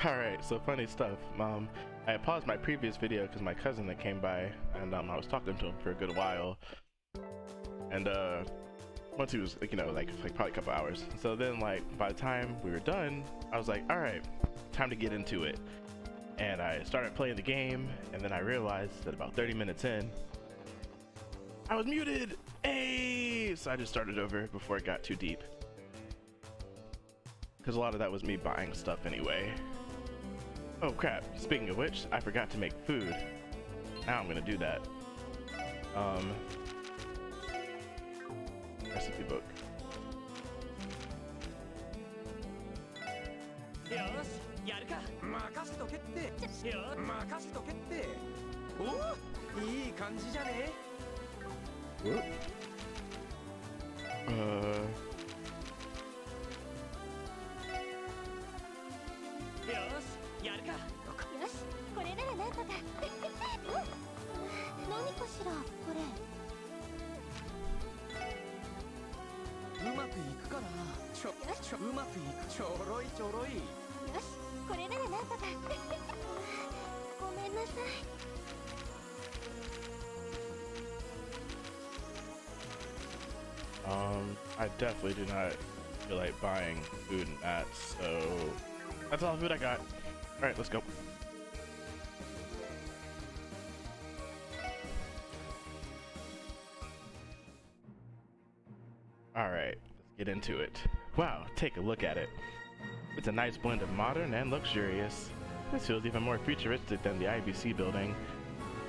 Alright, so funny stuff. I had paused my previous video because my cousin that came by, and I was talking to him for a good while. And once he was, like probably a couple hours. So then, like, by the time we were done, I was like, alright, time to get into it. And I started playing the game, and then I realized that about 30 minutes in, I was muted! Hey! So I just started over before it got too deep. Because a lot of that was me buying stuff anyway. Oh crap, speaking of which, I forgot to make food. Now I'm gonna do that. Recipe book. I definitely do not feel like buying food and that, so that's all the food I got. Alright, let's go. Alright, let's get into it. Wow, take a look at it. It's a nice blend of modern and luxurious. This feels even more futuristic than the IBC building.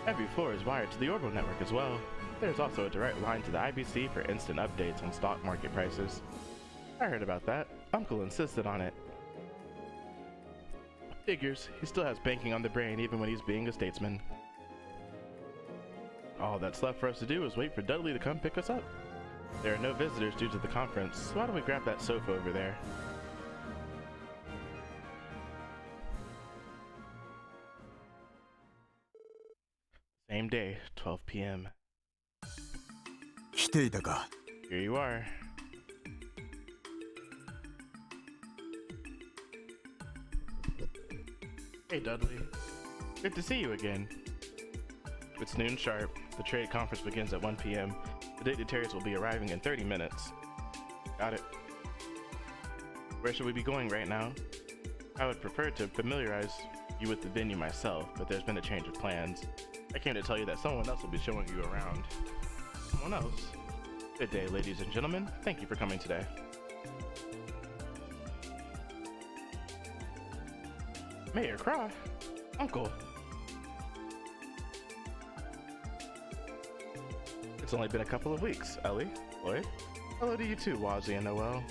Every floor is wired to the Ouroboros network as well. There's also a direct line to the IBC for instant updates on stock market prices. I heard about that. Uncle insisted on it. Figures, he still has banking on the brain even when he's being a statesman. All that's left for us to do is wait for Dudley to come pick us up. There are no visitors due to the conference, so why don't we grab that sofa over there? Same day, 12 p.m. Here you are. Hey Dudley, good to see you again. It's noon sharp. The trade conference begins at 1 p.m. The dignitaries will be arriving in 30 minutes. Got it. Where should we be going right now? I would prefer to familiarize you with the venue myself, but there's been a change of plans. I came to tell you that someone else will be showing you around. Someone else? Good day, ladies and gentlemen. Thank you for coming today. Mayor Cry? Uncle. It's only been a couple of weeks, Ellie, Lloyd. Hello to you too, Wazzy and Noel.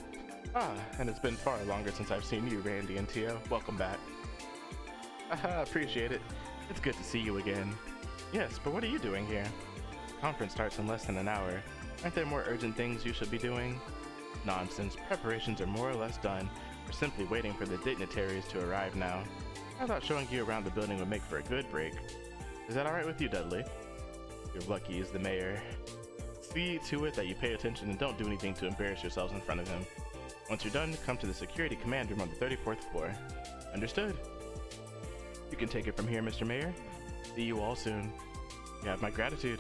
Ah, and it's been far longer since I've seen you, Randy and Tio. Welcome back. Haha, appreciate it. It's good to see you again. Yes, but what are you doing here? The conference starts in less than an hour. Aren't there more urgent things you should be doing? Nonsense. Preparations are more or less done. We're simply waiting for the dignitaries to arrive now. I thought showing you around the building would make for a good break. Is that alright with you, Dudley? You're lucky he's the mayor. See to it that you pay attention and don't do anything to embarrass yourselves in front of him. Once you're done, come to the security command room on the 34th floor. Understood? You can take it from here, Mr. Mayor. See you all soon. You have my gratitude.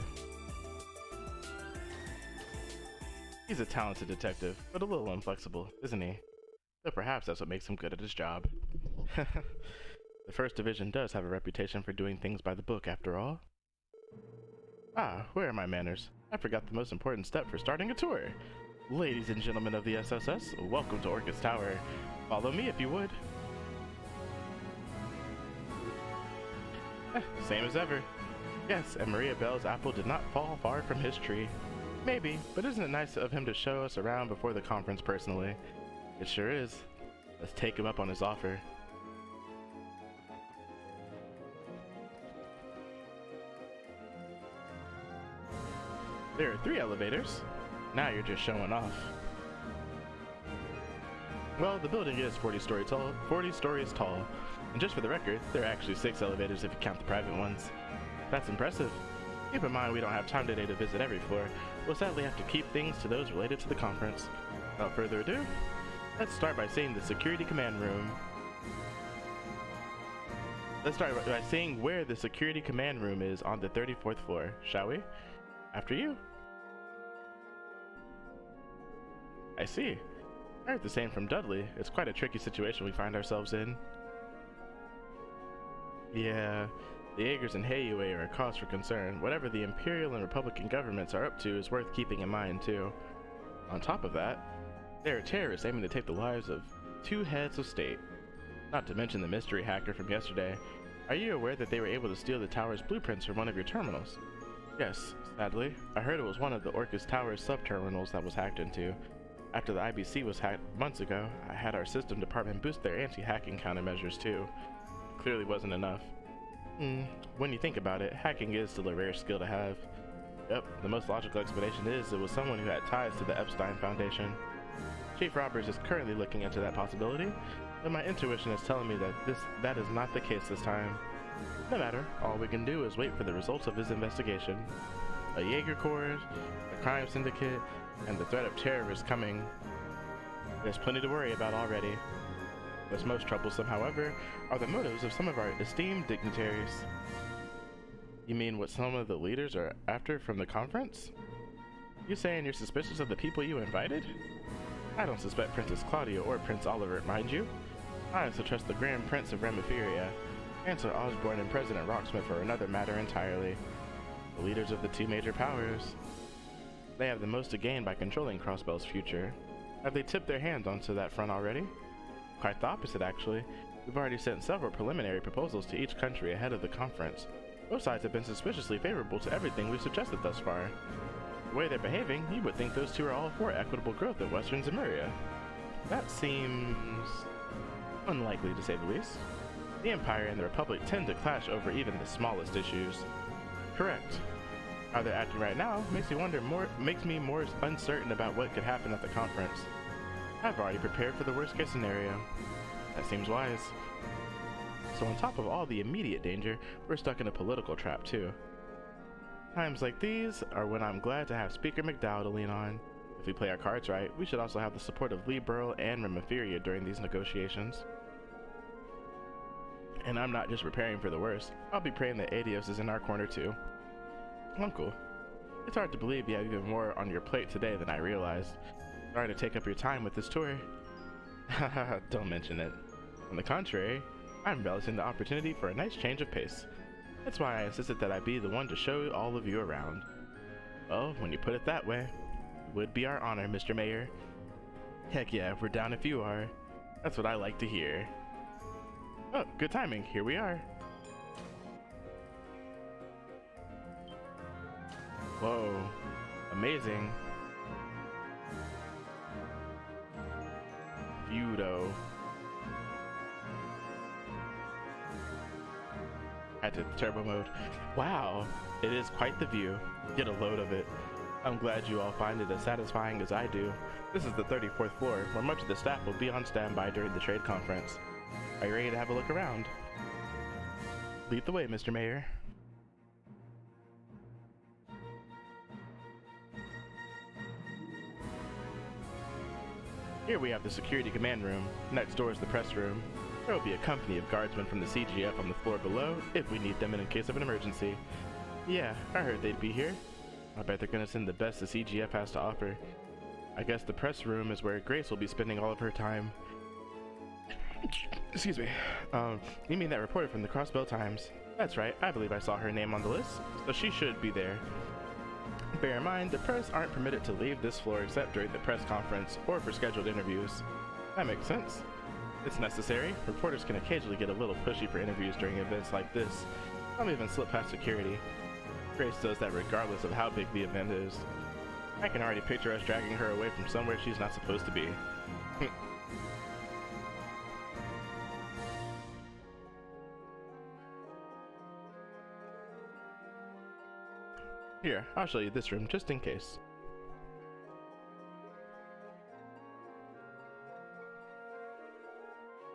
He's a talented detective, but a little inflexible, isn't he? Though perhaps that's what makes him good at his job. The First Division does have a reputation for doing things by the book, after all. Ah, where are my manners? I forgot the most important step for starting a tour. Ladies and gentlemen of the SSS, welcome to Orchid's Tower. Follow me if you would. Same as ever. Yes, and Maria Bell's apple did not fall far from his tree. Maybe, but isn't it nice of him to show us around before the conference personally? It sure is. Let's take him up on his offer. There are 3 elevators. Now you're just showing off. Well, the building is 40 stories tall. And just for the record, there are actually 6 elevators if you count the private ones. That's impressive. Keep in mind we don't have time today to visit every floor. We'll sadly have to keep things to those related to the conference. Without further ado, let's start by seeing the security command room. Let's start by seeing where the security command room is on the 34th floor, shall we? After you. I see. I heard the same from Dudley. It's quite a tricky situation we find ourselves in. Yeah, the Jaegers and Heiue are a cause for concern. Whatever the Imperial and Republican governments are up to is worth keeping in mind, too. On top of that, there are terrorists aiming to take the lives of 2 heads of state. Not to mention the mystery hacker from yesterday. Are you aware that they were able to steal the tower's blueprints from one of your terminals? Yes, sadly. I heard it was one of the Orcus Tower's sub-terminals that was hacked into. After the IBC was hacked months ago, I had our system department boost their anti-hacking countermeasures too. It clearly wasn't enough. When you think about it, hacking is still a rare skill to have. Yep, the most logical explanation is it was someone who had ties to the Epstein Foundation. Chief Roberts is currently looking into that possibility, but my intuition is telling me that that is not the case this time. No matter, all we can do is wait for the results of his investigation. A Jaeger Corps, a crime syndicate, and the threat of terrorists coming. There's plenty to worry about already. What's most troublesome, however, are the motives of some of our esteemed dignitaries. You mean what some of the leaders are after from the conference? You saying you're suspicious of the people you invited? I don't suspect Princess Claudia or Prince Oliver, mind you. I also trust the Grand Prince of Remiferia, Chancellor Osborne and President Rocksmith are another matter entirely. The leaders of the 2 major powers. They have the most to gain by controlling Crossbell's future. Have they tipped their hands onto that front already? Quite the opposite, actually. We've already sent several preliminary proposals to each country ahead of the conference. Both sides have been suspiciously favorable to everything we've suggested thus far. The way they're behaving, you would think those 2 are all for equitable growth in Western Zemuria. That seems unlikely, to say the least. The Empire and the Republic tend to clash over even the smallest issues. Correct. How they're acting right now makes me more uncertain about what could happen at the conference. I've already prepared for the worst case scenario. That seems wise. So on top of all the immediate danger, we're stuck in a political trap too. Times like these are when I'm glad to have Speaker McDowell to lean on. If we play our cards right, we should also have the support of Lee Burl and Remiferia during these negotiations. And I'm not just preparing for the worst, I'll be praying that Adios is in our corner too. Uncle, it's hard to believe you have even more on your plate today than I realized. Sorry to take up your time with this tour. Haha, don't mention it. On the contrary, I'm relishing the opportunity for a nice change of pace. That's why I insisted that I be the one to show all of you around. Well, when you put it that way, it would be our honor, Mr. Mayor. Heck yeah, we're down if you are. That's what I like to hear. Oh, good timing, here we are. Whoa, amazing. View-do. Add to turbo mode. Wow, it is quite the view. Get a load of it. I'm glad you all find it as satisfying as I do. This is the 34th floor, where much of the staff will be on standby during the trade conference. Are you ready to have a look around? Lead the way, Mr. Mayor. Here we have the security command room. Next door is the press room. There will be a company of guardsmen from the CGF on the floor below if we need them in case of an emergency. Yeah, I heard they'd be here. I bet they're gonna send the best the CGF has to offer. I guess the press room is where Grace will be spending all of her time. Excuse me. You mean that reporter from the Crossbell Times? That's right, I believe I saw her name on the list, so she should be there. Bear in mind, the press aren't permitted to leave this floor except during the press conference or for scheduled interviews. That makes sense. It's necessary. Reporters can occasionally get a little pushy for interviews during events like this. Some even slip past security. Grace does that regardless of how big the event is. I can already picture us dragging her away from somewhere she's not supposed to be. Here, I'll show you this room just in case.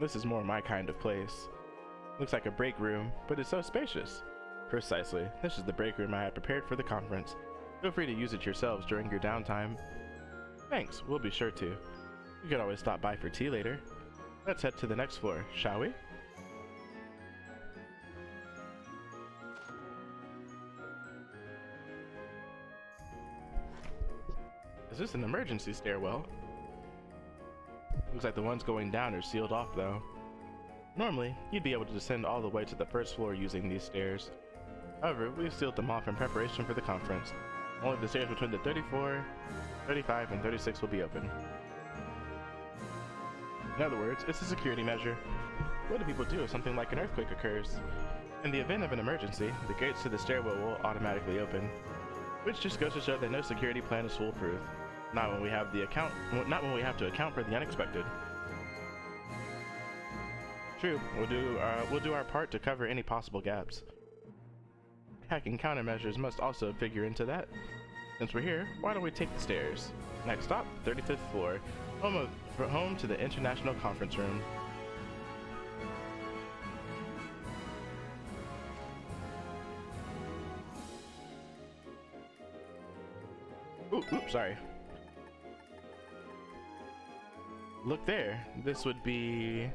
This is more my kind of place. Looks like a break room, but it's so spacious. Precisely, this is the break room I had prepared for the conference. Feel free to use it yourselves during your downtime. Thanks, we'll be sure to. You could always stop by for tea later. Let's head to the next floor, shall we? this an emergency stairwell? Looks like the ones going down are sealed off though. Normally, you'd be able to descend all the way to the first floor using these stairs. However, we've sealed them off in preparation for the conference. Only the stairs between the 34, 35, and 36 will be open. In other words, it's a security measure. What do people do if something like an earthquake occurs? In the event of an emergency, the gates to the stairwell will automatically open, which just goes to show that no security plan is foolproof. Not when we have to account for the unexpected. True, we'll do our part to cover any possible gaps. Hacking countermeasures must also figure into that. Since we're here, why don't we take the stairs? Next stop, 35th floor, home to the International Conference Room. Oops, sorry. Look there, this would be...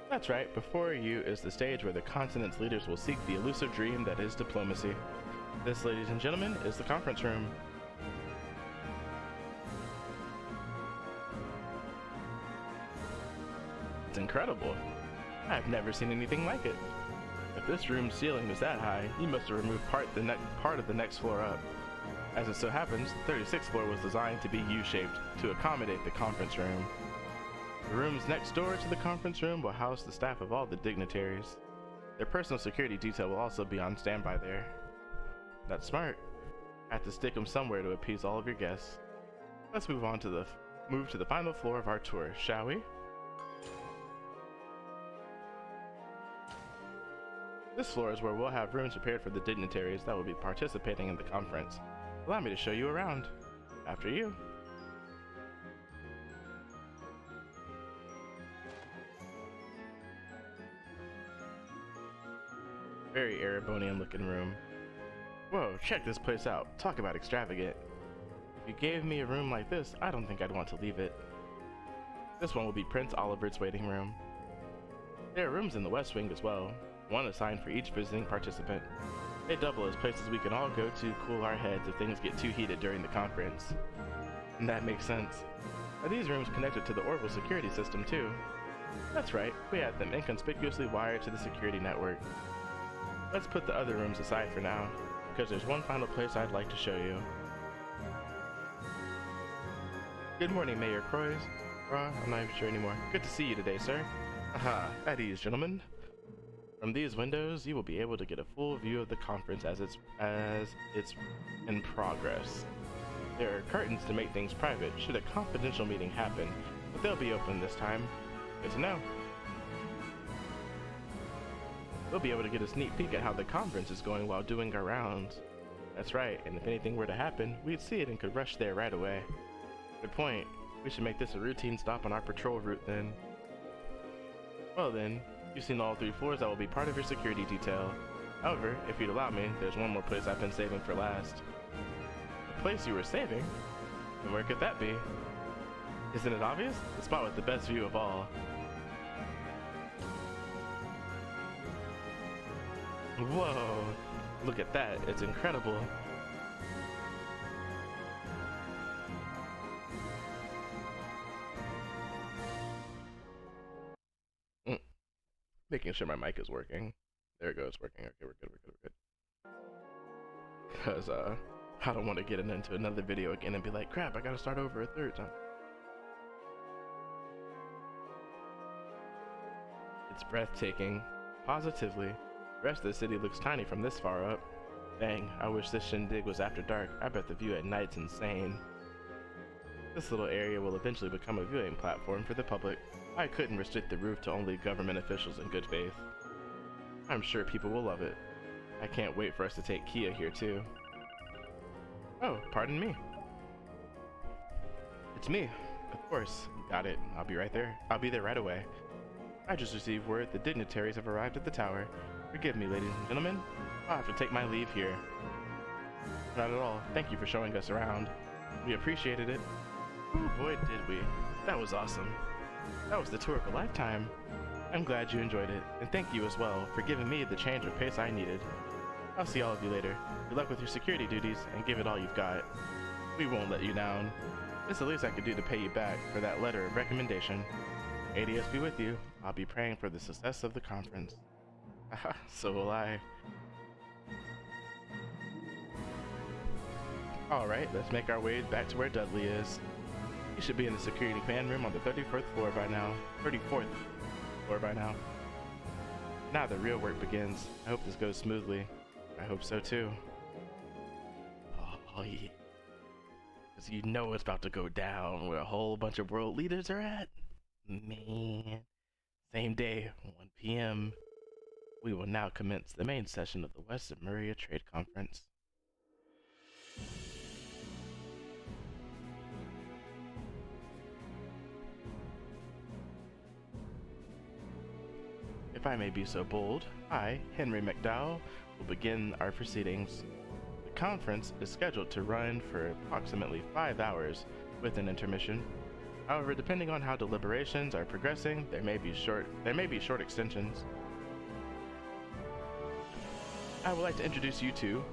That's right, before you is the stage where the continent's leaders will seek the elusive dream that is diplomacy. This, ladies and gentlemen, is the conference room. It's incredible. I've never seen anything like it. If this room's ceiling is that high, you must have removed part of the next floor up. As it so happens, the 36th floor was designed to be U-shaped to accommodate the conference room. The rooms next door to the conference room will house the staff of all the dignitaries. Their personal security detail will also be on standby there. That's smart. I have to stick them somewhere to appease all of your guests. Let's move to the final floor of our tour, shall we? This floor is where we'll have rooms prepared for the dignitaries that will be participating in the conference. Allow me to show you around. After you. Very Erebonian looking room. Whoa, check this place out. Talk about extravagant. If you gave me a room like this, I don't think I'd want to leave it. This one will be Prince Olivert's waiting room. There are rooms in the West Wing as well, one assigned for each visiting participant. They double as places we can all go to cool our heads if things get too heated during the conference. And that makes sense. Are these rooms connected to the Orbital security system too? That's right, we had them inconspicuously wired to the security network. Let's put the other rooms aside for now, because there's one final place I'd like to show you. Good morning, Mayor Croix. I'm not even sure anymore. Good to see you today, sir. Aha, at ease, gentlemen. From these windows, you will be able to get a full view of the conference as it's in progress. There are curtains to make things private should a confidential meeting happen, but they'll be open this time. Good to know. We'll be able to get a sneak peek at how the conference is going while doing our rounds. That's right, and if anything were to happen, we'd see it and could rush there right away. Good point. We should make this a routine stop on our patrol route then. Well then, you've seen all 3 floors that will be part of your security detail. However, if you'd allow me, there's one more place I've been saving for last. The place you were saving? And where could that be? Isn't it obvious? The spot with the best view of all. Whoa! Look at that, it's incredible. Making sure my mic is working. There it goes, working. Okay, we're good. Because, I don't want to get into another video again and be like, crap, I gotta start over a third time. It's breathtaking. Positively. The rest of the city looks tiny from this far up. Dang, I wish this shindig was after dark. I bet the view at night's insane. This little area will eventually become a viewing platform for the public. I couldn't restrict the roof to only government officials in good faith. I'm sure people will love it. I can't wait for us to take Kia here too. Oh, pardon me. It's me. Of course. Got it. I'll be right there. I'll be there right away. I just received word the dignitaries have arrived at the tower. Forgive me, ladies and gentlemen. I'll have to take my leave here. Not at all. Thank you for showing us around. We appreciated it. Oh boy, did we. That was awesome. That was the tour of a lifetime. I'm glad you enjoyed it, and thank you as well for giving me the change of pace I needed. I'll see all of you later. Good luck with your security duties, and give it all you've got. We won't let you down. It's the least I could do to pay you back for that letter of recommendation. ADS be with you. I'll be praying for the success of the conference. Haha, so will I. Alright, let's make our way back to where Dudley is. He should be in the security command room on the 34th floor by now. 34th floor by now. Now the real work begins. I hope this goes smoothly. I hope so too. Oh yeah. Because you know it's about to go down where a whole bunch of world leaders are at. Man. Same day, 1 p.m. We will now commence the main session of the Western Maria Trade Conference. If I may be so bold, I, Henry McDowell, will begin our proceedings. The conference is scheduled to run for approximately 5 hours with an intermission. However, depending on how deliberations are progressing, there may be short extensions. I would like to introduce you to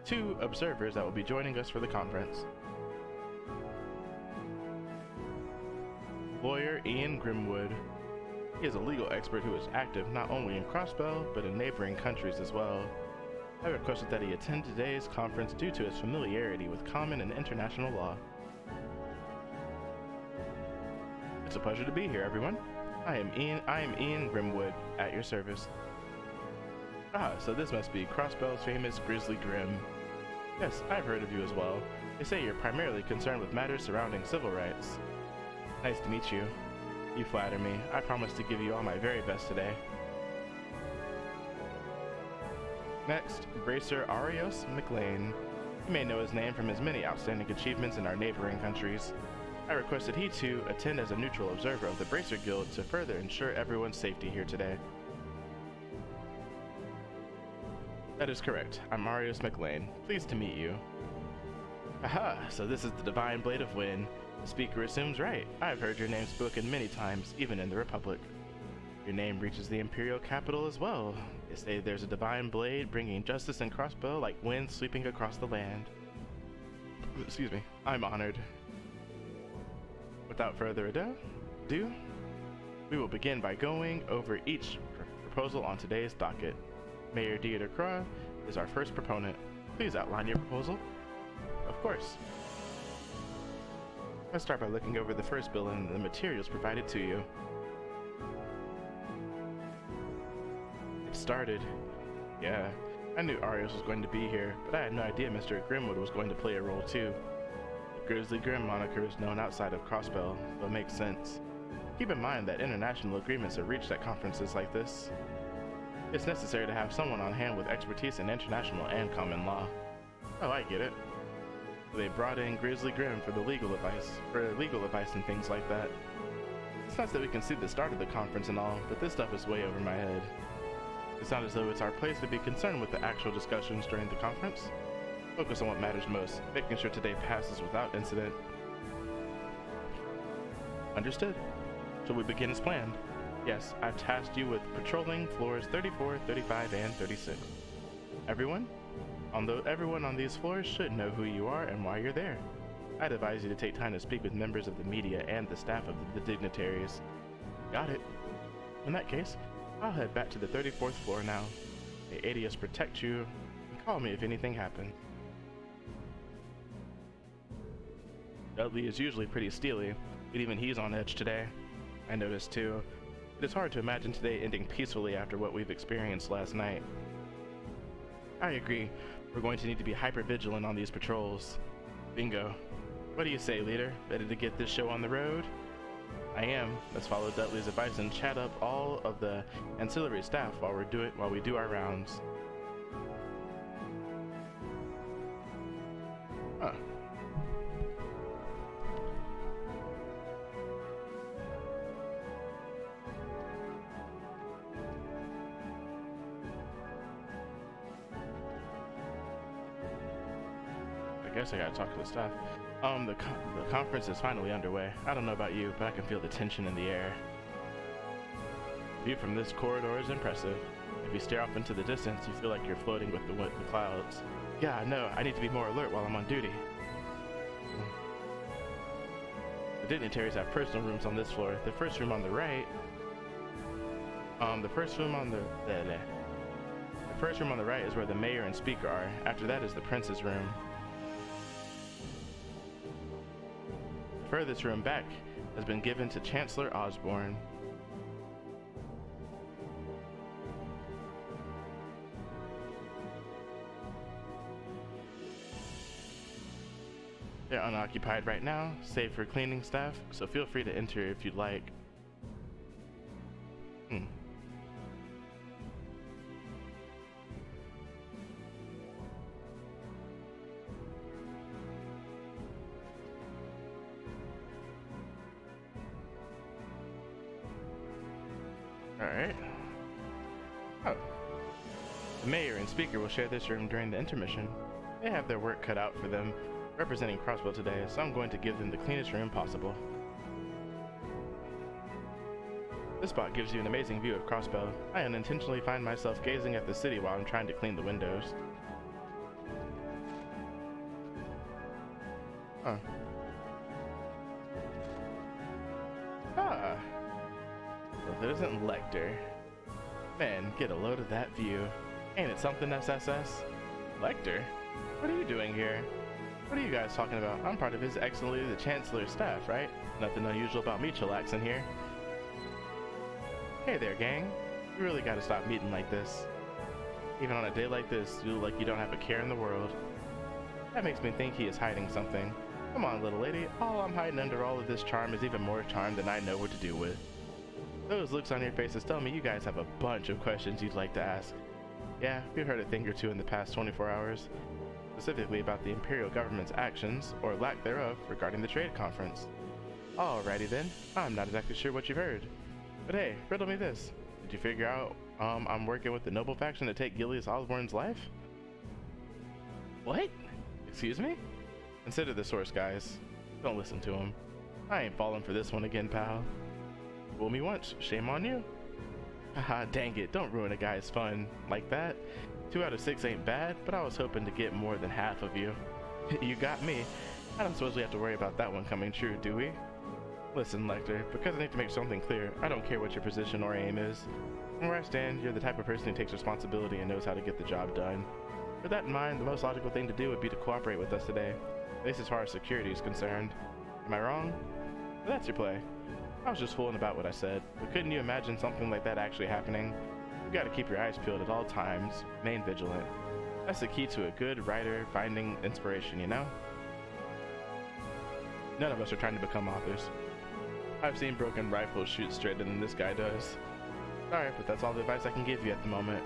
two observers that will be joining us for the conference. Lawyer Ian Grimwood. He is a legal expert who is active not only in Crossbell, but in neighboring countries as well. I requested that he attend today's conference due to his familiarity with common and international law. It's a pleasure to be here, everyone. I am Ian Grimwood, at your service. Ah, so this must be Crossbell's famous Grizzly Grim. Yes, I've heard of you as well. They say you're primarily concerned with matters surrounding civil rights. Nice to meet you. You flatter me. I promise to give you all my very best today. Next, Bracer Arios McLean. You may know his name from his many outstanding achievements in our neighboring countries. I requested he too attend as a neutral observer of the Bracer Guild to further ensure everyone's safety here today. That is correct. I'm Arios McLean. Pleased to meet you. Aha, so this is the Divine Blade of Wind. The speaker assumes right. I've heard your name spoken many times, even in the Republic. Your name reaches the Imperial capital as well. They say there's a divine blade bringing justice and crossbow like wind sweeping across the land. Excuse me. I'm honored. Without further ado, we will begin by going over each proposal on today's docket. Mayor Dieter Krah is our first proponent. Please outline your proposal. Of course. Let's start by looking over the first bill and the materials provided to you. It started. Yeah, I knew Arios was going to be here, but I had no idea Mr. Grimwood was going to play a role too. The Grizzly Grim moniker is known outside of Crossbell, so it makes sense. Keep in mind that international agreements are reached at conferences like this. It's necessary to have someone on hand with expertise in international and common law. Oh, I get it. They brought in Grizzly Grim for legal advice and things like that. It's nice that we can see the start of the conference and all, but this stuff is way over my head. It's not as though it's our place to be concerned with the actual discussions during the conference. Focus on what matters most, making sure today passes without incident. Understood. Shall we begin as planned? Yes, I've tasked you with patrolling floors 34, 35, and 36. Everyone on these floors should know who you are and why you're there. I'd advise you to take time to speak with members of the media and the staff of the dignitaries. Got it. In that case, I'll head back to the 34th floor now. May ADS protect you, and call me if anything happens. Dudley is usually pretty steely, but even he's on edge today. I noticed too. It is hard to imagine today ending peacefully after what we've experienced last night. I agree. We're going to need to be hyper-vigilant on these patrols. Bingo. What do you say, leader? Ready to get this show on the road? I am. Let's follow Dudley's advice and chat up all of the ancillary staff while we do our rounds. Huh. I guess I gotta talk to the staff. The conference is finally underway. I don't know about you, but I can feel the tension in the air. View from this corridor is impressive. If you stare off into the distance, you feel like you're floating with the clouds. Yeah, I know. I need to be more alert while I'm on duty. dignitaries have personal rooms on this floor. The first room on the right, the first room on the right is where the mayor and speaker are. After that is the prince's room. The furthest room back has been given to Chancellor Osborne. They're unoccupied right now, save for cleaning staff, so feel free to enter if you'd like. Alright. Oh. The mayor and speaker will share this room during the intermission. They have their work cut out for them representing Crossbow today, so I'm going to give them the cleanest room possible. This spot gives you an amazing view of Crossbow. I unintentionally find myself gazing at the city while I'm trying to clean the windows. Huh. Ah. Well, it isn't Lecter. Man, get a load of that view. Ain't it something, SSS? Lecter? What are you doing here? What are you guys talking about? I'm part of His Excellency the Chancellor's staff, right? Nothing unusual about me chillaxing here. Hey there, gang. You really gotta stop meeting like this. Even on a day like this, you look like you don't have a care in the world. That makes me think he is hiding something. Come on, little lady. All I'm hiding under all of this charm is even more charm than I know what to do with. Those looks on your faces tell me you guys have a bunch of questions you'd like to ask. Yeah, we've heard a thing or two in the past 24 hours. Specifically about the Imperial government's actions, or lack thereof, regarding the trade conference. Alrighty then, I'm not exactly sure what you've heard. But hey, riddle me this. Did you figure out I'm working with the noble faction to take Gilius Osborne's life? What? Excuse me? Consider the source, guys. Don't listen to him. I ain't falling for this one again, pal. Fool me once, shame on you. Haha, dang it, don't ruin a guy's fun like that. 2 out of 6 ain't bad, but I was hoping to get more than half of you. You got me. I don't suppose we have to worry about that one coming true, do we? Listen, Lecter, because I need to make something clear, I don't care what your position or aim is. From where I stand, you're the type of person who takes responsibility and knows how to get the job done. With that in mind, the most logical thing to do would be to cooperate with us today, at least as far as security is concerned. Am I wrong? Well, that's your play. I was just fooling about what I said, but couldn't you imagine something like that actually happening? You gotta keep your eyes peeled at all times, remain vigilant. That's the key to a good writer finding inspiration, you know? None of us are trying to become authors. I've seen broken rifles shoot straighter than this guy does. Sorry, but that's all the advice I can give you at the moment.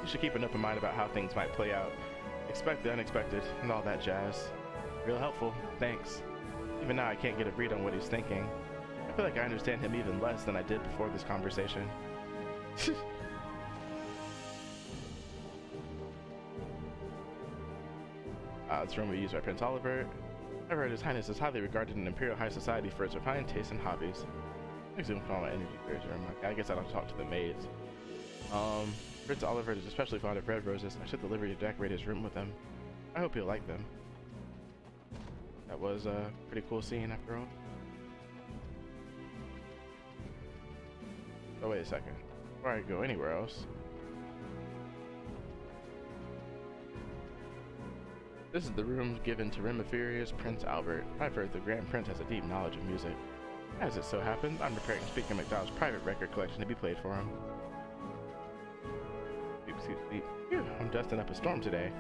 You should keep an open mind about how things might play out. Expect the unexpected, and all that jazz. Real helpful, thanks. Even now I can't get a read on what he's thinking. I feel like I understand him even less than I did before this conversation. This room we use by Prince Oliver. I've heard His Highness is highly regarded in Imperial High Society for its refined tastes and hobbies. I assume from all my energy clears room. I guess I don't talk to the maids. Prince Oliver is especially fond of red roses. I took the liberty to decorate his room with them. I hope he'll like them. That was a pretty cool scene after all. Oh, wait a second. Before I go anywhere else. This is the room given to Remiferius Prince Albert. I've heard the Grand Prince has a deep knowledge of music. As it so happens, I'm preparing Speaker McDowell's private record collection to be played for him. Phew, I'm dusting up a storm today.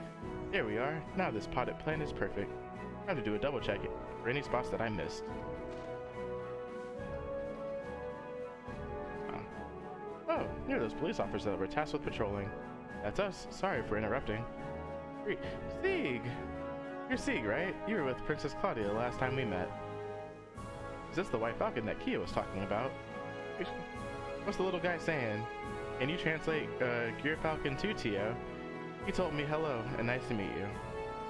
Here we are. Now this potted plant is perfect. Time to do a double check it for any spots that I missed. Oh, you're those police officers that were tasked with patrolling. That's us. Sorry for interrupting. Sieg! You're Sieg, right? You were with Princess Claudia the last time we met. Is this the White Falcon that Kia was talking about? What's the little guy saying? Can you translate Gear Falcon to Tio? He told me hello and nice to meet you.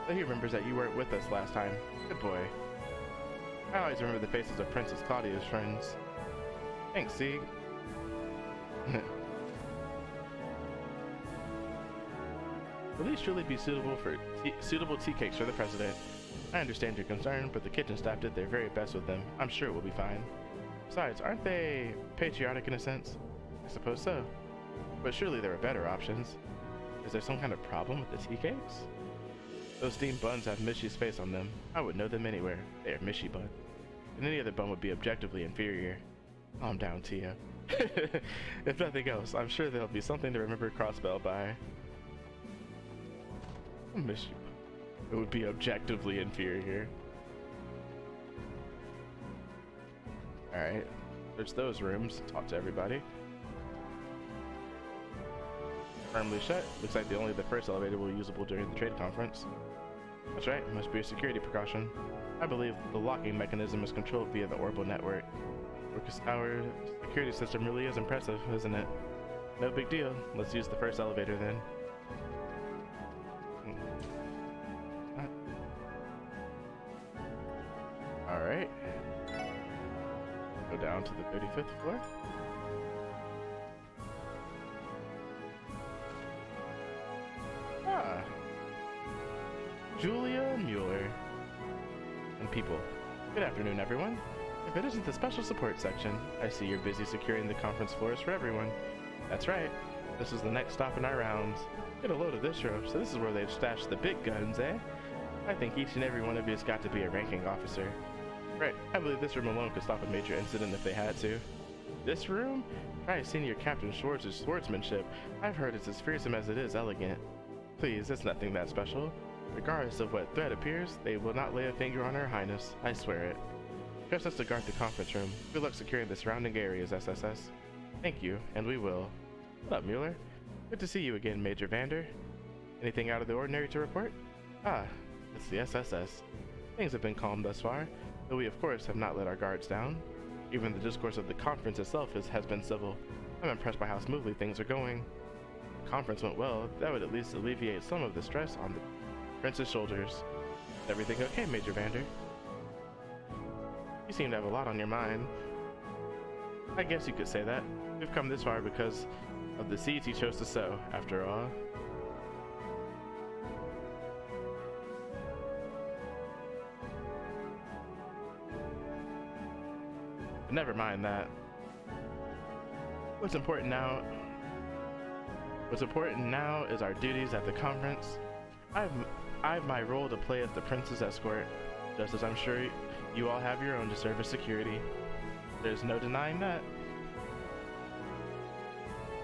So he remembers that you weren't with us last time. Good boy. I always remember the faces of Princess Claudia's friends. Thanks, Sieg. Will these truly be suitable tea cakes for the president? I understand your concern, but the kitchen staff did their very best with them. I'm sure it will be fine. Besides, aren't they patriotic in a sense? I suppose so. But surely there are better options. Is there some kind of problem with the tea cakes? Those steamed buns have Mishy's face on them. I would know them anywhere. They are Mishy buns. And any other bun would be objectively inferior. Calm down, Tia. If nothing else, I'm sure there'll be something to remember Crossbell by. Mishy bun. It would be objectively inferior. Alright. There's those rooms. Talk to everybody. Firmly shut. Looks like only the first elevator will be usable during the trade conference. That's right, must be a security precaution. I believe the locking mechanism is controlled via the Ouroboros network. Our security system really is impressive, isn't it? No big deal. Let's use the first elevator then. Alright. Go down to the 35th floor. Julia Mueller. And people. Good afternoon, everyone. If it isn't the special support section, I see you're busy securing the conference floors for everyone. That's right. This is the next stop in our rounds. Get a load of this room, so this is where they've stashed the big guns, eh? I think each and every one of you has got to be a ranking officer. Right, I believe this room alone could stop a major incident if they had to. This room? Try Senior Captain Schwartz's swordsmanship. I've heard it's as fearsome as it is elegant. Please, it's nothing that special. Regardless of what threat appears, they will not lay a finger on Her Highness. I swear it. Trust us to guard the conference room. Good luck securing the surrounding areas, SSS. Thank you, and we will. What up, Mueller? Good to see you again, Major Vander. Anything out of the ordinary to report? Ah, it's the SSS. Things have been calm thus far, though we of course have not let our guards down. Even the discourse of the conference itself has been civil. I'm impressed by how smoothly things are going. The conference went well. That would at least alleviate some of the stress on the Prince's shoulders. Is everything okay, Major Vander? You seem to have a lot on your mind. I guess you could say that. We've come this far because of the seeds he chose to sow, after all. But never mind that. What's important now is our duties at the conference. I've my role to play as the prince's escort, just as I'm sure you all have your own to serve as security. There's no denying that.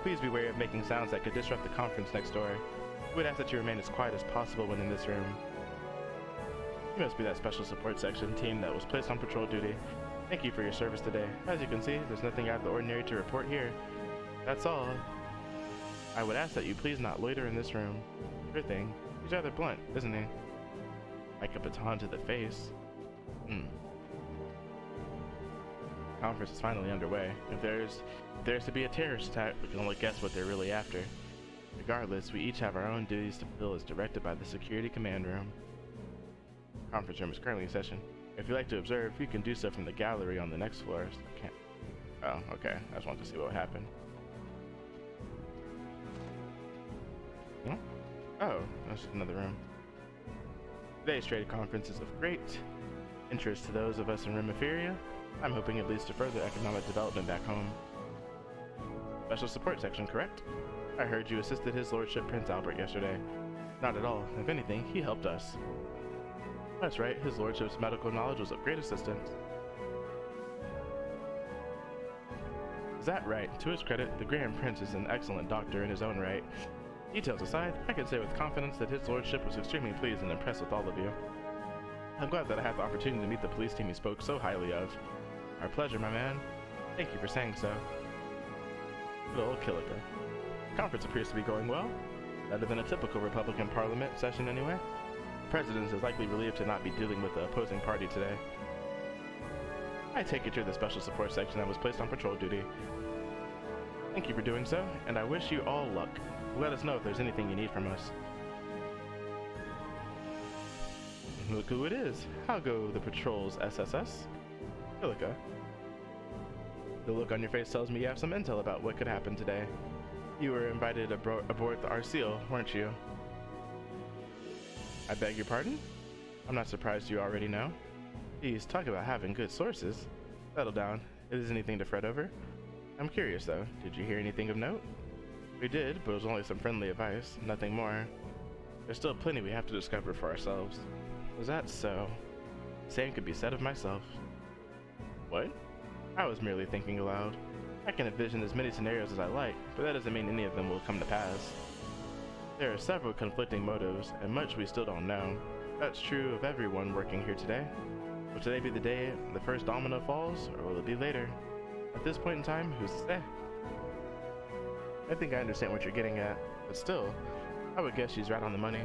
Please be wary of making sounds that could disrupt the conference next door. We would ask that you remain as quiet as possible when in this room. You must be that special support section team that was placed on patrol duty. Thank you for your service today. As you can see, there's nothing out of the ordinary to report here. That's all. I would ask that you please not loiter in this room. Sure thing. He's rather blunt, isn't he? Like a baton to the face. Conference is finally underway. If there's to be a terrorist attack, we can only guess what they're really after. Regardless, we each have our own duties to fulfill as directed by the security command room. Conference room is currently in session. If you'd like to observe, you can do so from the gallery on the next floor. Oh, okay. I just wanted to see what would happen. Oh, that's another room. Today's trade conference is of great interest to those of us in Rimophiria. I'm hoping it leads to further economic development back home. Special support section, correct? I heard you assisted His Lordship Prince Albert yesterday. Not at all. If anything, he helped us. That's right, His Lordship's medical knowledge was of great assistance. Is that right? To his credit, the Grand Prince is an excellent doctor in his own right. Details aside, I can say with confidence that His Lordship was extremely pleased and impressed with all of you. I'm glad that I had the opportunity to meet the police team he spoke so highly of. Our pleasure, my man. Thank you for saying so. Good old Killica. Conference appears to be going well. Better than a typical Republican Parliament session anyway. The President is likely relieved to not be dealing with the opposing party today. I take it you're the special support section that was placed on patrol duty. Thank you for doing so, and I wish you all luck. Let us know if there's anything you need from us. Look who it is. How go the patrol's SSS? Killica. The look on your face tells me you have some intel about what could happen today. You were invited aboard the Arceal, weren't you? I beg your pardon? I'm not surprised you already know. Please, talk about having good sources. Settle down. It isn't anything to fret over. I'm curious though, did you hear anything of note? We did, but it was only some friendly advice, nothing more. There's still plenty we have to discover for ourselves. Was that so? Same could be said of myself. What? I was merely thinking aloud. I can envision as many scenarios as I like, but that doesn't mean any of them will come to pass. There are several conflicting motives, and much we still don't know. That's true of everyone working here today. Will today be the day the first domino falls, or will it be later? At this point in time, who's to say? I think I understand what you're getting at, but still, I would guess she's right on the money.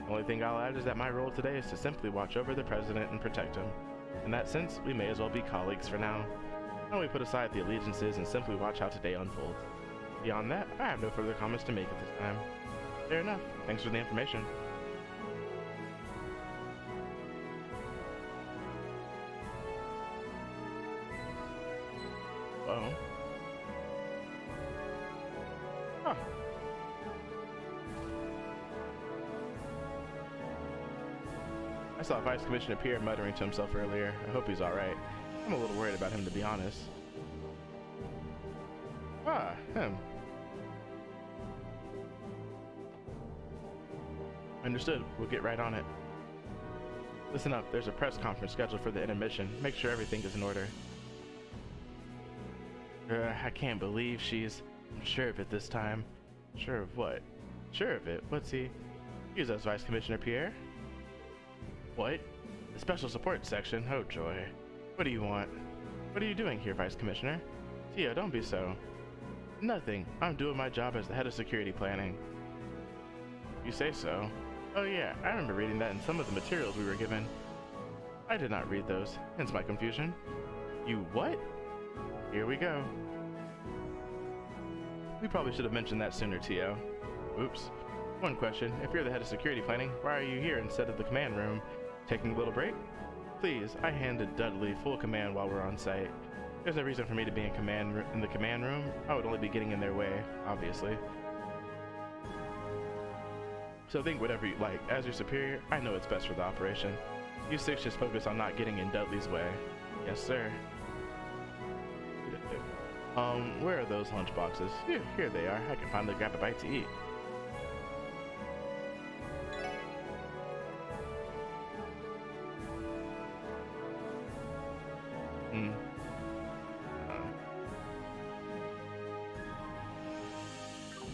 The only thing I'll add is that my role today is to simply watch over the president and protect him. In that sense, we may as well be colleagues for now. Now we put aside the allegiances and simply watch how today unfolds. Beyond that, I have no further comments to make at this time. Fair enough. Thanks for the information. Whoa. Huh. I saw Vice Commissioner Pierre muttering to himself earlier. I hope he's alright. I'm a little worried about him, to be honest. Ah, him. Understood. We'll get right on it. Listen up, there's a press conference scheduled for the intermission. Make sure everything is in order. I can't believe she's... I'm sure of it this time. Sure of what? Sure of it? What's he? He's us, Vice Commissioner Pierre. What? The Special Support Section? Oh joy. What do you want? What are you doing here, Vice Commissioner? Tia, don't be so. Nothing. I'm doing my job as the head of security planning. You say so? Oh yeah, I remember reading that in some of the materials we were given. I did not read those, hence my confusion. You what? Here we go. We probably should have mentioned that sooner, Tio. Oops. One question, if you're the head of security planning, why are you here instead of the command room? Taking a little break? Please, I handed Dudley full command while we're on site. There's no reason for me to be in the command room. I would only be getting in their way, obviously. So think whatever you like. As your superior, I know what's best for the operation. You six just focus on not getting in Dudley's way. Yes, sir. Where are those lunch boxes? Here they are. I can finally grab a bite to eat.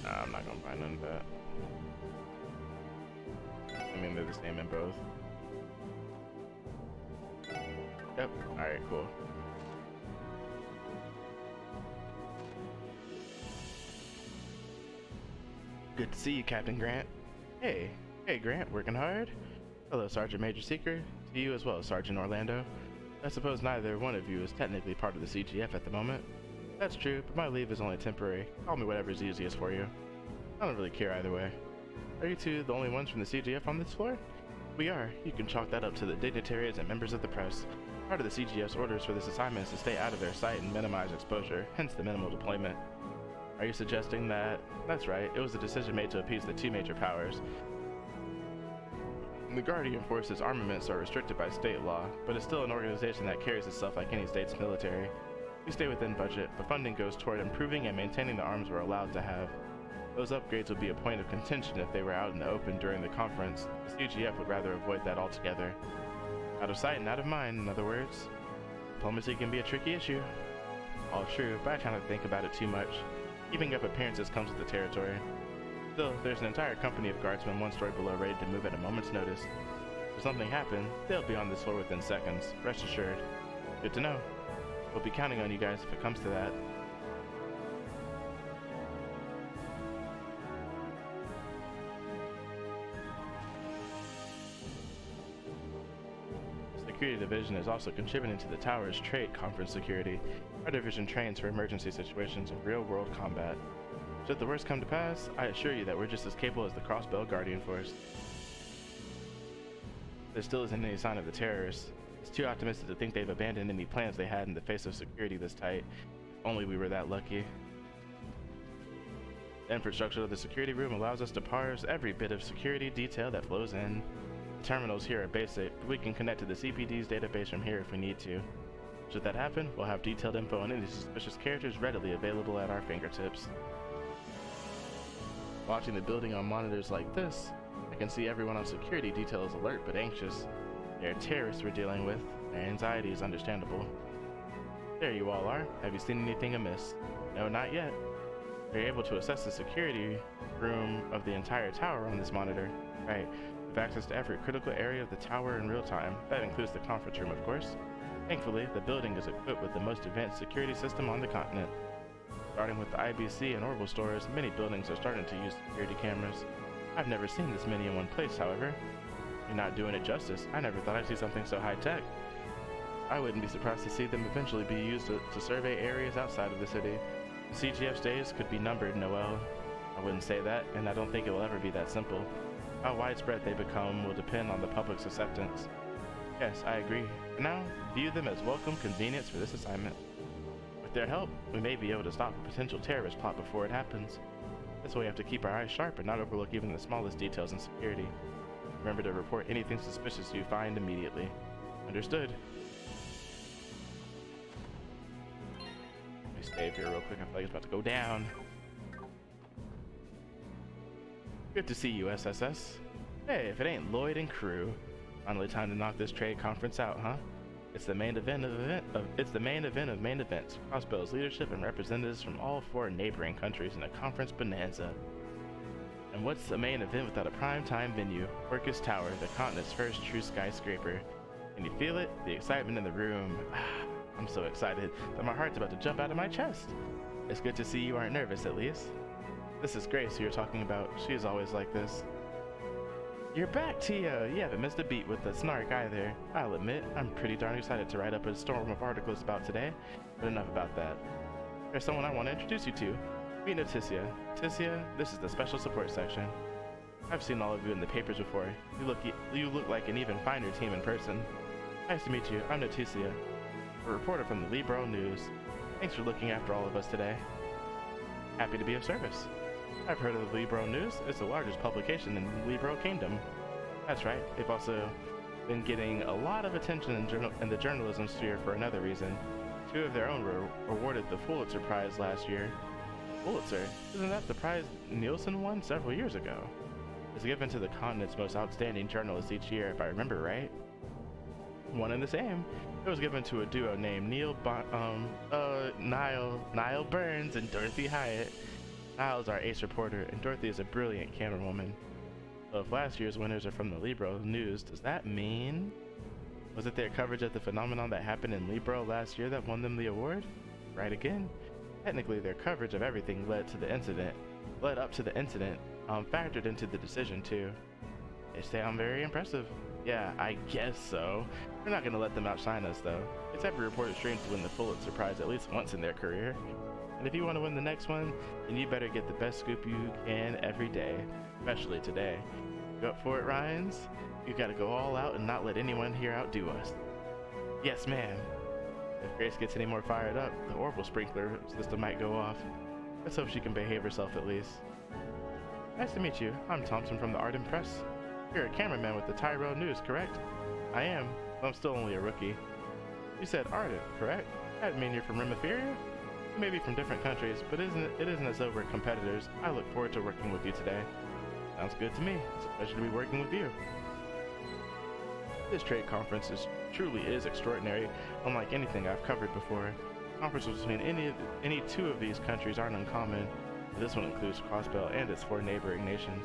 I'm not gonna find none of that. I mean, they're the same in both. Yep. Alright, cool. Good to see you, Captain Grant. Hey, Grant, working hard? Hello, Sergeant Major Seeker. To you as well, Sergeant Orlando. I suppose neither one of you is technically part of the CGF at the moment. That's true, but my leave is only temporary. Call me whatever's easiest for you. I don't really care either way. Are you two the only ones from the CGF on this floor? We are. You can chalk that up to the dignitaries and members of the press. Part of the CGF's orders for this assignment is to stay out of their sight and minimize exposure, hence the minimal deployment. Are you suggesting that... That's right, it was a decision made to appease the two major powers. The Guardian Force's armaments are restricted by state law, but it's still an organization that carries itself like any state's military. We stay within budget, but funding goes toward improving and maintaining the arms we're allowed to have. Those upgrades would be a point of contention if they were out in the open during the conference. The CGF would rather avoid that altogether. Out of sight and out of mind, in other words. Diplomacy can be a tricky issue. All true, but I kind of think about it too much. Keeping up appearances comes with the territory. Still, there's an entire company of guardsmen one story below ready to move at a moment's notice. If something happened, they'll be on this floor within seconds, rest assured. Good to know. We'll be counting on you guys if it comes to that. Security Division is also contributing to the Tower's trade conference security. Our division trains for emergency situations and real-world combat. Should the worst come to pass, I assure you that we're just as capable as the Crossbell Guardian Force. There still isn't any sign of the terrorists. It's too optimistic to think they've abandoned any plans they had in the face of security this tight. If only we were that lucky. The infrastructure of the security room allows us to parse every bit of security detail that flows in. The terminals here are basic, but we can connect to the CPD's database from here if we need to. Should that happen, we'll have detailed info on any suspicious characters readily available at our fingertips. Watching the building on monitors like this, I can see everyone on security detail is alert but anxious. They are terrorists we're dealing with. Their anxiety is understandable. There you all are. Have you seen anything amiss? No, not yet. They're able to assess the security room of the entire tower on this monitor. Right. With access to every critical area of the tower in real time. That includes the conference room, of course. Thankfully, the building is equipped with the most advanced security system on the continent. Starting with the IBC and Ouroboros stores, many buildings are starting to use security cameras. I've never seen this many in one place, however. You're not doing it justice. I never thought I'd see something so high-tech. I wouldn't be surprised to see them eventually be used to survey areas outside of the city. The CGF's days could be numbered, Noel. I wouldn't say that, and I don't think it will ever be that simple. How widespread they become will depend on the public's acceptance. Yes, I agree. For now, view them as welcome convenience for this assignment. With their help, we may be able to stop a potential terrorist plot before it happens. That's why we have to keep our eyes sharp and not overlook even the smallest details in security. Remember to report anything suspicious you find immediately. Understood. Let me save here real quick. I feel like it's about to go down. Good to see you, SSS. Hey, if it ain't Lloyd and crew. Finally time to knock this trade conference out, huh? It's the main event of main events. Crossbell's leadership and representatives from all 4 neighboring countries in a conference bonanza. And what's the main event without a prime-time venue? Orcus Tower, the continent's first true skyscraper. Can you feel it? The excitement in the room. I'm so excited that my heart's about to jump out of my chest. It's good to see you aren't nervous, at least. This is Grace who you're talking about. She is always like this. You're back, Tia! You haven't missed a beat with the snark either. I'll admit, I'm pretty darn excited to write up a storm of articles about today, but enough about that. There's someone I want to introduce you to. Meet Notisia. Notisia, this is the special support section. I've seen all of you in the papers before. You look like an even finer team in person. Nice to meet you. I'm Notisia, a reporter from the Libro News. Thanks for looking after all of us today. Happy to be of service. I've heard of the Libro News. It's the largest publication in the Libro Kingdom. That's right. They've also been getting a lot of attention in the journalism sphere for another reason. 2 of their own were awarded the Pulitzer Prize last year. Pulitzer? Isn't that the prize Nielsen won several years ago? It's given to the continent's most outstanding journalists each year, if I remember right. One and the same. It was given to a duo named Niall Burns and Dorothy Hyatt. Niall's our ace reporter, and Dorothy is a brilliant camerawoman. So if last year's winners are from the Libro News, does that mean... Was it their coverage of the phenomenon that happened in Libro last year that won them the award? Right again. Technically, their coverage of everything led up to the incident, factored into the decision too. They sound very impressive. Yeah, I guess so. We're not gonna let them outshine us though. It's every reporter's dream to win the Pulitzer Prize at least once in their career. And if you want to win the next one, then you better get the best scoop you can every day, especially today. You up for it, Ryans? You gotta go all out and not let anyone here outdo us. Yes, ma'am. If Grace gets any more fired up, the Ouroboros sprinkler system might go off. Let's hope she can behave herself at least. Nice to meet you. I'm Thompson from the Arden Press. You're a cameraman with the Tyrone News, correct? I am, but I'm still only a rookie. You said Arden, correct? That mean you're from Rimaferia? We may be from different countries, but it isn't as though we're competitors. I look forward to working with you today. Sounds good to me. It's a pleasure to be working with you. This trade conference truly is extraordinary, unlike anything I've covered before. Conferences between any 2 of these countries aren't uncommon, but this one includes Crossbell and its 4 neighboring nations.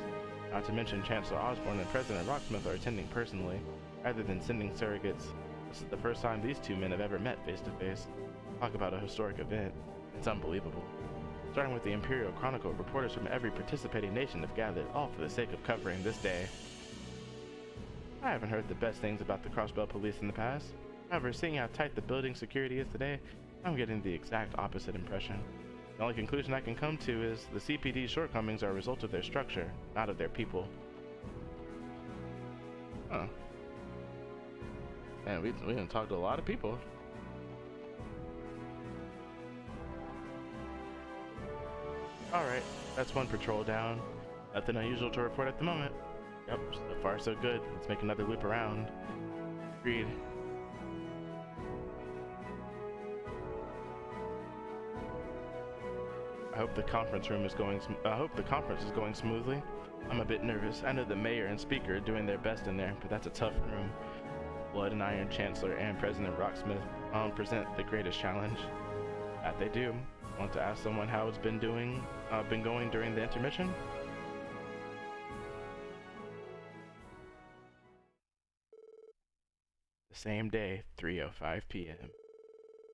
Not to mention Chancellor Osborne and President Rocksmith are attending personally, rather than sending surrogates. This is the first time these 2 men have ever met face to face. Talk about a historic event. It's unbelievable. Starting with the Imperial Chronicle, reporters from every participating nation have gathered, all for the sake of covering this day. I haven't heard the best things about the Crossbell police in the past. However, seeing how tight the building security is today, I'm getting the exact opposite impression. The only conclusion I can come to is the CPD's shortcomings are a result of their structure, not of their people. Huh. Man, we didn't talk to a lot of people. Alright, that's one patrol down. Nothing unusual to report at the moment. Yep, so far so good. Let's make another loop around. Agreed. I hope the conference is going smoothly. I'm a bit nervous. I know the mayor and speaker are doing their best in there, but that's a tough room. Blood and Iron Chancellor and President Rocksmith present the greatest challenge. That they do. Want to ask someone how it's been going during the intermission? The same day, 3:05 p.m.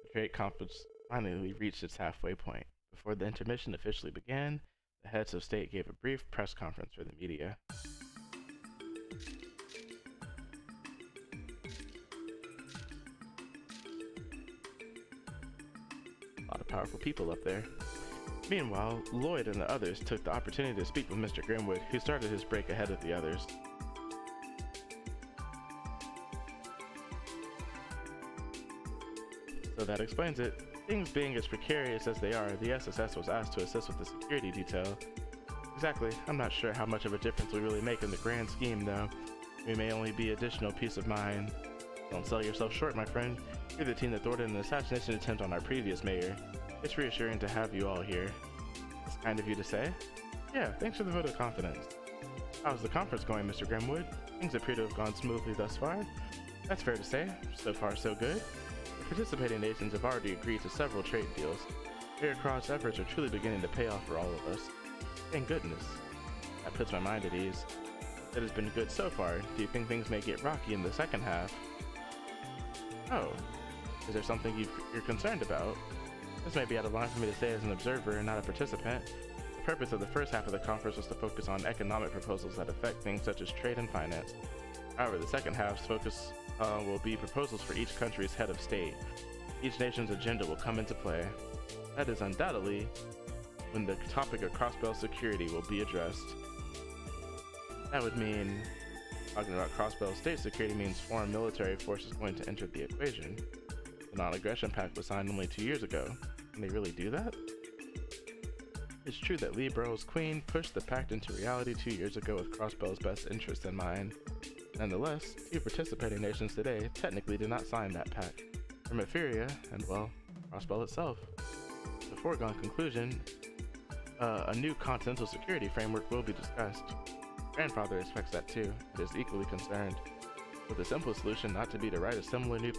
The trade conference finally reached its halfway point. Before the intermission officially began, the heads of state gave a brief press conference for the media. A lot of powerful people up there. Meanwhile, Lloyd and the others took the opportunity to speak with Mr. Grimwood, who started his break ahead of the others. So that explains it. Things being as precarious as they are, the SSS was asked to assist with the security detail. Exactly, I'm not sure how much of a difference we really make in the grand scheme though. We may only be additional peace of mind. Don't sell yourself short, my friend. You're the team that thwarted an assassination attempt on our previous mayor. It's reassuring to have you all here. It's kind of you to say. Yeah, thanks for the vote of confidence. How's the conference going, Mr. Grimwood? Things appear to have gone smoothly thus far. That's fair to say. So far, so good. The participating nations have already agreed to several trade deals. Your cross efforts are truly beginning to pay off for all of us. Thank goodness. That puts my mind at ease. It has been good so far. Do you think things may get rocky in the second half? Oh. Is there something you're concerned about? This may be out of line for me to say as an observer and not a participant. The purpose of the first half of the conference was to focus on economic proposals that affect things such as trade and finance. However, the second half's focus will be proposals for each country's head of state. Each nation's agenda will come into play. That is undoubtedly when the topic of cross-belt security will be addressed. That would mean, talking about cross-belt state security means foreign military forces going to enter the equation. The non-aggression pact was signed only 2 years ago. Can they really do that? It's true that Lee Burrow's queen pushed the pact into reality 2 years ago with Crossbell's best interest in mind. Nonetheless, 2 participating nations today technically did not sign that pact. Hermophilia and, well, Crossbell itself. The foregone conclusion, a new continental security framework will be discussed. Grandfather expects that too, and is equally concerned. With the simplest solution not to be to write a similar new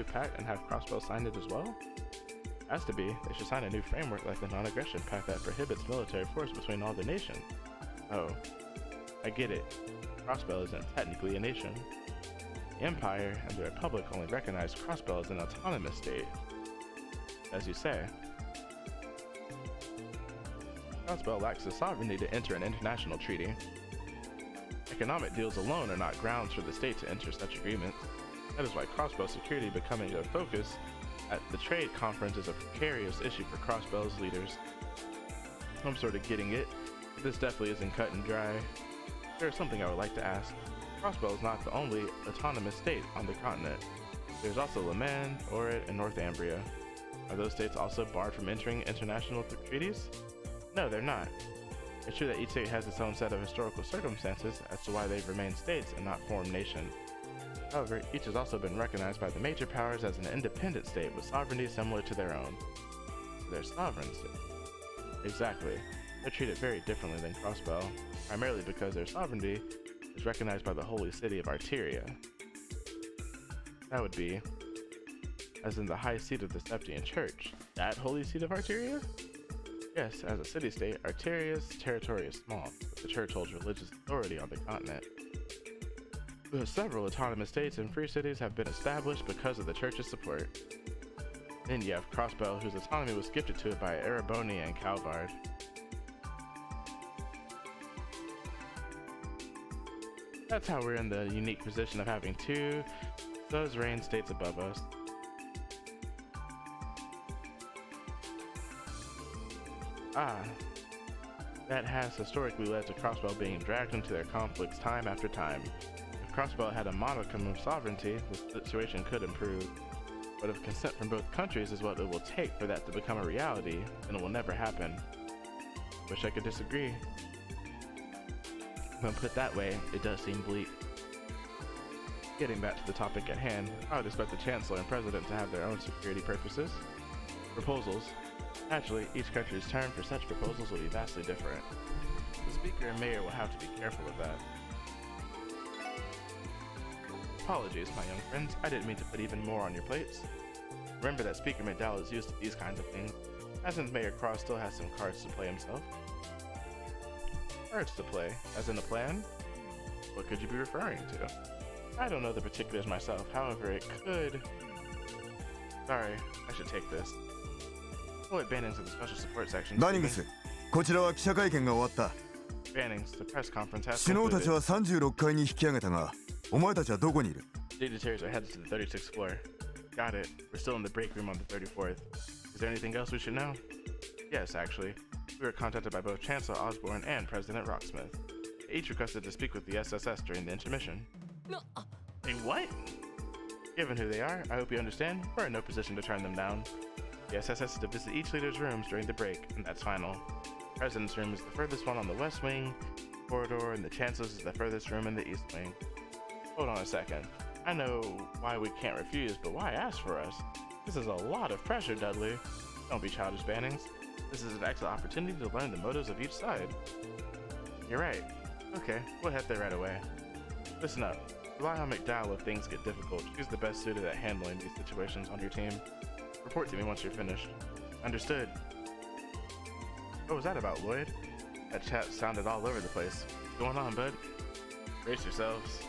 pact and have Crossbell sign it as well? Has to be. They should sign a new framework like the non-aggression pact that prohibits military force between all the nations. Oh, I get it. Crossbell isn't technically a nation. The Empire and the Republic only recognize Crossbell as an autonomous state. As you say, Crossbell lacks the sovereignty to enter an international treaty. Economic deals alone are not grounds for the state to enter such agreements. That is why Crossbell security becoming a focus at the trade conference is a precarious issue for Crossbell's leaders. I'm sort of getting it, but this definitely isn't cut and dry. There is something I would like to ask. Crossbell is not the only autonomous state on the continent. There's also Leman, Orid, and Northumbria. Are those states also barred from entering international treaties? No, they're not. It's true that each state has its own set of historical circumstances as to why they've remained states and not formed nations. However, each has also been recognized by the major powers as an independent state with sovereignty similar to their own. They're sovereign states. Exactly. They're treated very differently than Crossbell, primarily because their sovereignty is recognized by the holy city of Arteria. That would be, as in the high seat of the Septian Church. That holy seat of Arteria? Yes, as a city-state, Arteria's territory is small, but the church holds religious authority on the continent. Several autonomous states and free cities have been established because of the church's support. Then you have Crossbell, whose autonomy was gifted to it by Ereboni and Calvard. That's how we're in the unique position of having 2 suzerain states above us. That has historically led to Crossbell being dragged into their conflicts time after time. If Crossbell had a modicum of sovereignty, the situation could improve. But if consent from both countries is what it will take for that to become a reality, then it will never happen. Wish I could disagree. When put that way, it does seem bleak. Getting back to the topic at hand, I would expect the Chancellor and President to have their own security purposes. Proposals. Naturally, each country's term for such proposals will be vastly different. The Speaker and Mayor will have to be careful of that. Apologies, my young friends. I didn't mean to put even more on your plates. Remember that Speaker McDowell is used to these kinds of things, as in Mayor Cross still has some cards to play himself. Cards to play? As in a plan? What could you be referring to? I don't know the particulars myself, however it could... Sorry, I should take this. Lloyd Bannings of the Special Support Section. Bannings, こちらは記者会見が終わった。 Bannings, the press conference has 首脳た concluded. ちは36階に引き上げたが、お前たちはどこにいる？ Dignitaries are headed to the 36th floor. Got it. We're still in the break room on the 34th. Is there anything else we should know? Yes, actually. We were contacted by both Chancellor Osborne and President Rocksmith. They each requested to speak with the SSS during the intermission. Hey, what? Given who they are, I hope you understand, we're in no position to turn them down. The SSS is to visit each leader's rooms during the break, and that's final. The President's room is the furthest one on the west wing corridor, and the Chancellor's is the furthest room in the east wing. Hold on a second. I know why we can't refuse, but why ask for us? This is a lot of pressure, Dudley. Don't be childish, Bannings. This is an excellent opportunity to learn the motives of each side. You're right. Okay, we'll head there right away. Listen up. Rely on McDowell if things get difficult. She's the best suited at handling these situations on your team. Report to me once you're finished. Understood. What was that about, Lloyd? That chat sounded all over the place. What's going on, bud? Brace yourselves.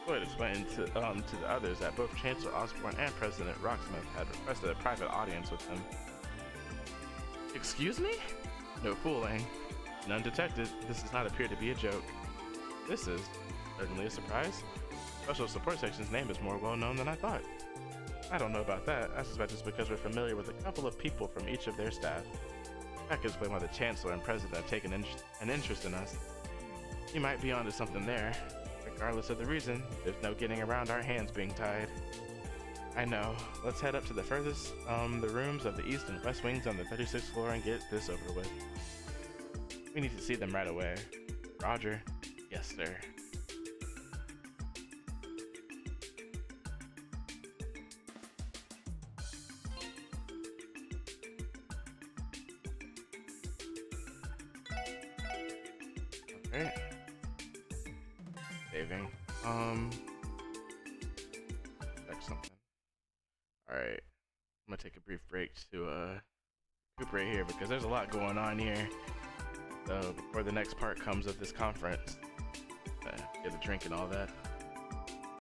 Lloyd explained to the others that both Chancellor Osborne and President Rocksmith had requested a private audience with him. Excuse me? No fooling. None detected. This does not appear to be a joke. This is certainly a surprise. Special Support Section's name is more well known than I thought. I don't know about that. I suspect it's because we're familiar with a couple of people from each of their staff. That could explain why the Chancellor and President have taken an interest in us. You might be onto something there. Regardless of the reason, there's no getting around our hands being tied. I know. Let's head up to the furthest, the rooms of the east and west wings on the 36th floor and get this over with. We need to see them right away. Roger. Yes, sir. Alright. Saving. Check something. Alright. I'm gonna take a brief break to recuperate here because there's a lot going on here. So before the next part comes of this conference, get a drink and all that.